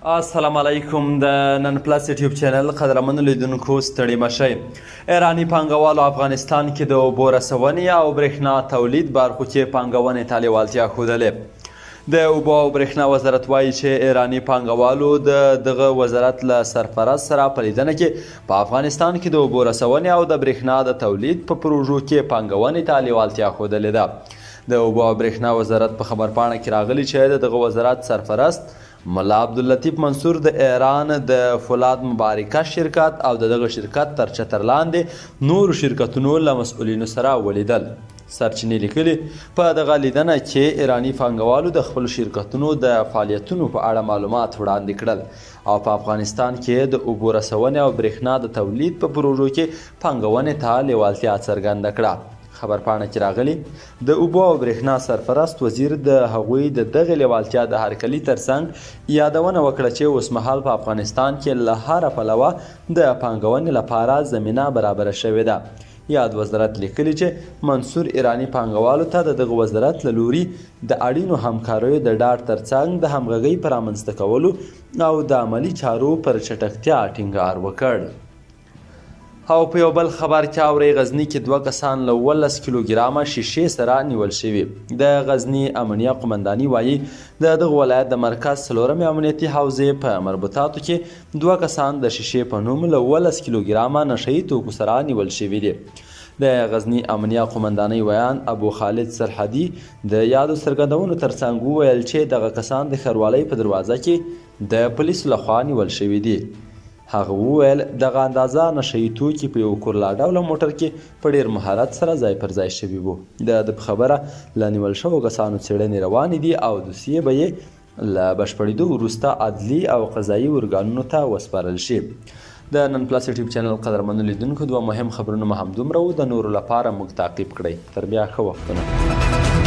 السلام علیکم د نن پلس یوټیوب چینل قدرمنو لیدونکو ستړي مشئ ایراني پانګوالو افغانستان کې د اوبو رسونې او برېښنا تولید برخو کې پانګونې ته لیوالتیا ښودلې د اوبو او برېښنا وزارت وایي چې ایراني پانګوالو د دغه وزارت له سرپرست سره په لیدنه کې په افغانستان کې د اوبو رسونې او د برېښنا د تولید په پروژو کې پانګونې ته لیوالتیا ښودلې ده د اوبو او برېښنا وزارت په خبرپاڼه کې راغلي چې د دغه وزارت سرپرست ملا عبداللطیف منصور د ایران د فولاد مبارکه شرکت او دغه شرکت تر چتر لاندې نورو شرکتونو له مسؤلینو سره ولیدل. سرچینې لیکلي په دغه لیدنه کې ایراني پانګوالو د خپلو شرکتونو د فعالیتونو په اړه معلومات وړاندې کړل او په افغانستان کې د اوبو رسونې او برېښنا د تولید په پروژو کې پانګونې ته لیوالتیا څرګنده کړه. خبرپاڼه کې راغلي د اوبو او برېښنا سرپرست وزیر د هغوی د دغې لیوالتیا د هرکلي ترڅنګ یادونه وکړه چې اوسمهال په افغانستان کې له هره پلوه د پانګونې لپاره زمینه برابره شوې ده. یاد وزارت لیکلي چې منصور ایراني پانګوالو ته د دغه وزارت له لوري د اړینو همکاریو د ډاډ ترڅنګ د همغږۍ په رامنځته کولو او د عملي چارو پر چټکتیا ټینګار وکړ. او په یو بل خبر کې اورئ غزني کې 2 کسان له 11 کیلوګرامه شیشې سره نیول شوي. د غزني امنیه قمنداني وایي د دغه ولایت د مرکز 4مې امنیتي حوزې په مربوطاتو کې 2 کسان د شیشې په نوم له 11 کیلوګرامه نشهیي توکو سره نیول شوي دي. د غزني امنیه قمندانۍ ویان ابو خالد سرحدي د یادو څرګندونو ترڅنګ وویل چې دغه کسان د ښاروالۍ په دروازه کې د پولیسو لخوا نیول شوي دي. هغه وویل دغه اندازه نشهیي توکي په یو کورلا ډوله موټر کې په ډېر مهارت سره ځای پر ځای شوي وو. د په خبره له نیول شوو کسانو څېړنې روانې دي او دوسیې به یې له بشپړېدو وروسته عدلي او قضایي ارګانونو ته وسپارل شي. د نن پلس یوټیوب چینل قدرمنو لیدونکو 2 مهم خبرونه مو همدومره وو. د نورو لپاره موږ تعقیب کړئ. تر بیا ښه وختونه.